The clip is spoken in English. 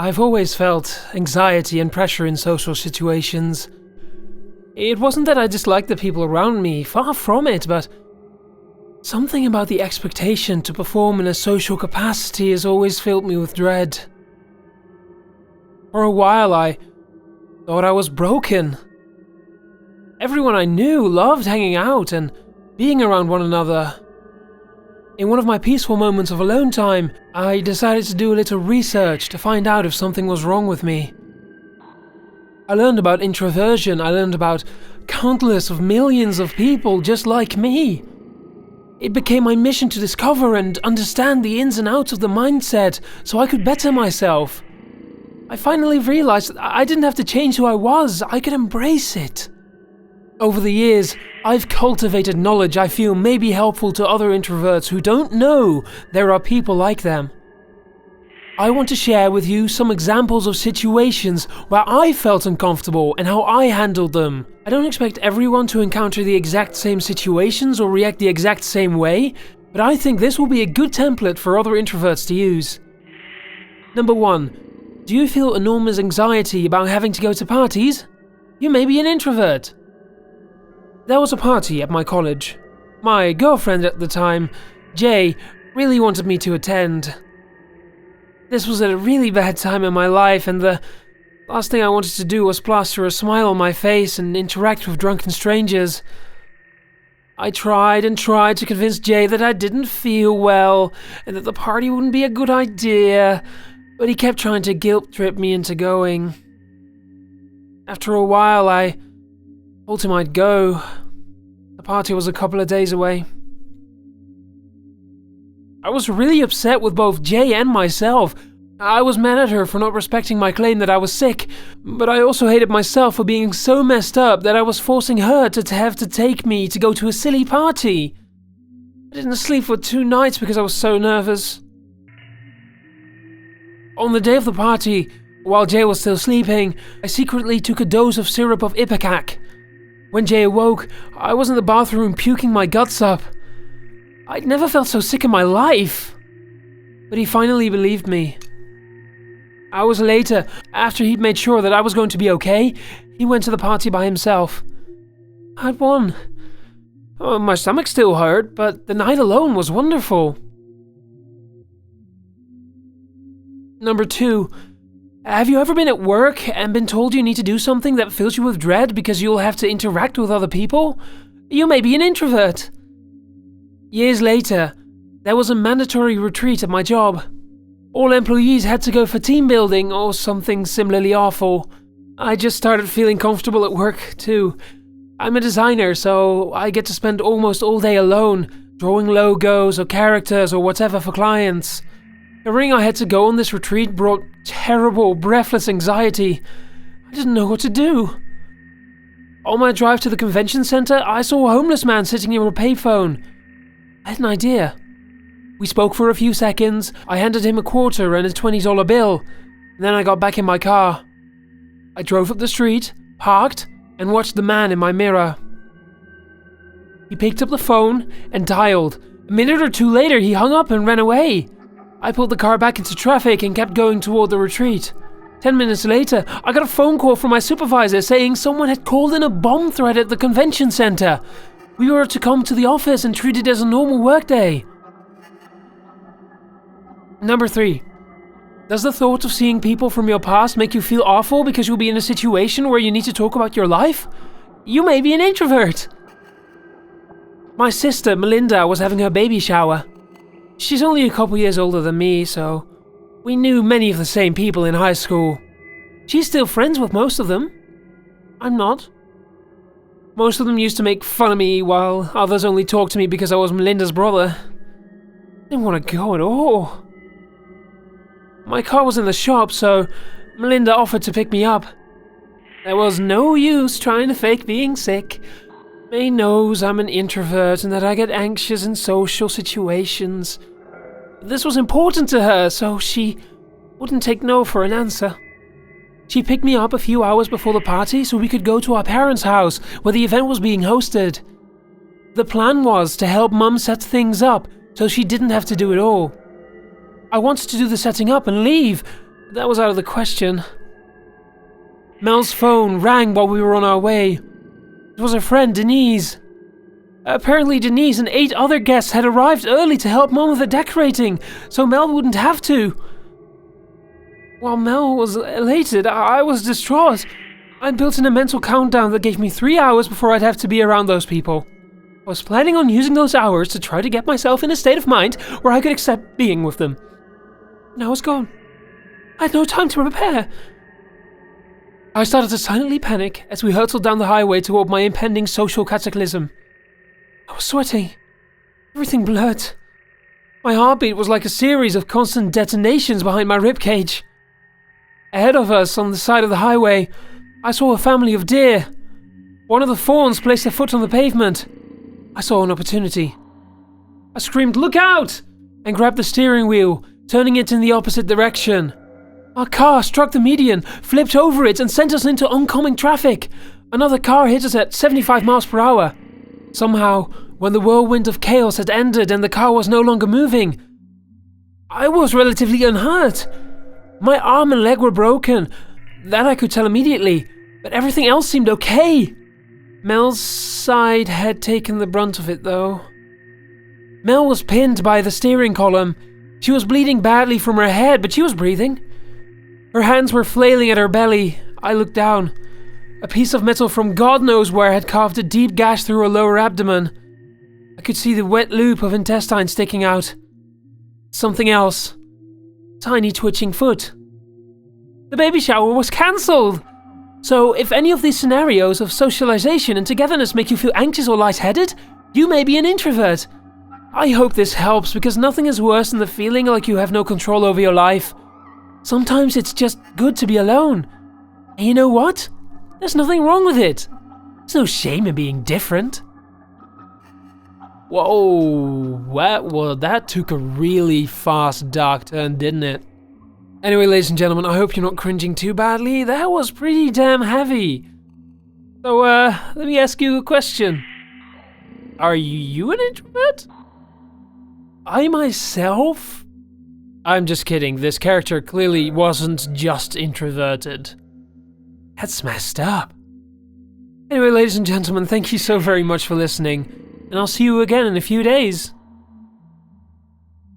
I've always felt anxiety and pressure in social situations. It wasn't that I disliked the people around me, far from it, but something about the expectation to perform in a social capacity has always filled me with dread. For a while, I thought I was broken. Everyone I knew loved hanging out and being around one another. In one of my peaceful moments of alone time, I decided to do a little research to find out if something was wrong with me. I learned about introversion. I learned about countless of millions of people just like me. It became my mission to discover and understand the ins and outs of the mindset so I could better myself. I finally realized that I didn't have to change who I was, I could embrace it. Over the years, I've cultivated knowledge I feel may be helpful to other introverts who don't know there are people like them. I want to share with you some examples of situations where I felt uncomfortable and how I handled them. I don't expect everyone to encounter the exact same situations or react the exact same way, but I think this will be a good template for other introverts to use. Number 1. Do you feel enormous anxiety about having to go to parties? You may be an introvert. There was a party at my college. My girlfriend at the time, Jay, really wanted me to attend. This was at a really bad time in my life, and the last thing I wanted to do was plaster a smile on my face and interact with drunken strangers. I tried and tried to convince Jay that I didn't feel well, and that the party wouldn't be a good idea, but he kept trying to guilt-trip me into going. After a while, I told him I'd go. The party was a couple of days away. I was really upset with both Jay and myself. I was mad at her for not respecting my claim that I was sick, but I also hated myself for being so messed up that I was forcing her to have to take me to go to a silly party. I didn't sleep for 2 nights because I was so nervous. On the day of the party, while Jay was still sleeping, I secretly took a dose of syrup of ipecac. When Jay awoke, I was in the bathroom puking my guts up. I'd never felt so sick in my life. But he finally believed me. Hours later, after he'd made sure that I was going to be okay, he went to the party by himself. I'd won. My stomach still hurt, but the night alone was wonderful. Number 2. Have you ever been at work and been told you need to do something that fills you with dread because you'll have to interact with other people? You may be an introvert. Years later, there was a mandatory retreat at my job. All employees had to go for team building or something similarly awful. I just started feeling comfortable at work, too. I'm a designer, so I get to spend almost all day alone, drawing logos or characters or whatever for clients. The ring I had to go on this retreat brought terrible, breathless anxiety. I didn't know what to do. On my drive to the convention center, I saw a homeless man sitting near a payphone. I had an idea. We spoke for a few seconds, I handed him a quarter and a $20 bill, and then I got back in my car. I drove up the street, parked, and watched the man in my mirror. He picked up the phone and dialed. A minute or 2 later, he hung up and ran away. I pulled the car back into traffic and kept going toward the retreat. 10 minutes later, I got a phone call from my supervisor saying someone had called in a bomb threat at the convention center. We were to come to the office and treat it as a normal workday. Number 3. Does the thought of seeing people from your past make you feel awful because you'll be in a situation where you need to talk about your life? You may be an introvert. My sister, Melinda, was having her baby shower. She's only a couple years older than me, so we knew many of the same people in high school. She's still friends with most of them. I'm not. Most of them used to make fun of me, while others only talked to me because I was Melinda's brother. I didn't want to go at all. My car was in the shop, so Melinda offered to pick me up. There was no use trying to fake being sick. May knows I'm an introvert and that I get anxious in social situations. This was important to her, so she wouldn't take no for an answer. She picked me up a few hours before the party so we could go to our parents' house where the event was being hosted. The plan was to help Mum set things up so she didn't have to do it all. I wanted to do the setting up and leave, that was out of the question. Mel's phone rang while we were on our way. It was her friend, Denise. Apparently Denise and 8 other guests had arrived early to help Mom with the decorating, so Mel wouldn't have to. While Mel was elated, I was distraught. I built in a mental countdown that gave me 3 hours before I'd have to be around those people. I was planning on using those hours to try to get myself in a state of mind where I could accept being with them. Now it's gone. I had no time to prepare. I started to silently panic as we hurtled down the highway toward my impending social cataclysm. I was sweating. Everything blurred. My heartbeat was like a series of constant detonations behind my ribcage. Ahead of us, on the side of the highway, I saw a family of deer. One of the fawns placed their foot on the pavement. I saw an opportunity. I screamed, "Look out!" and grabbed the steering wheel, turning it in the opposite direction. Our car struck the median, flipped over it, and sent us into oncoming traffic. Another car hit us at 75 miles per hour. Somehow, when the whirlwind of chaos had ended and the car was no longer moving, I was relatively unhurt. My arm and leg were broken. That I could tell immediately, but everything else seemed okay. Mel's side had taken the brunt of it, though. Mel was pinned by the steering column. She was bleeding badly from her head, but she was breathing. Her hands were flailing at her belly. I looked down. A piece of metal from God knows where had carved a deep gash through her lower abdomen. I could see the wet loop of intestine sticking out. Something else. Tiny twitching foot. The baby shower was cancelled! So, if any of these scenarios of socialization and togetherness make you feel anxious or lightheaded, you may be an introvert. I hope this helps, because nothing is worse than the feeling like you have no control over your life. Sometimes it's just good to be alone. And you know what? There's nothing wrong with it. There's no shame in being different. Whoa, that took a really fast dark turn, didn't it? Anyway, ladies and gentlemen, I hope you're not cringing too badly. That was pretty damn heavy. So, let me ask you a question. Are you an introvert? I myself? I'm just kidding. This character clearly wasn't just introverted. That's messed up. Anyway, ladies and gentlemen, thank you so very much for listening, and I'll see you again in a few days.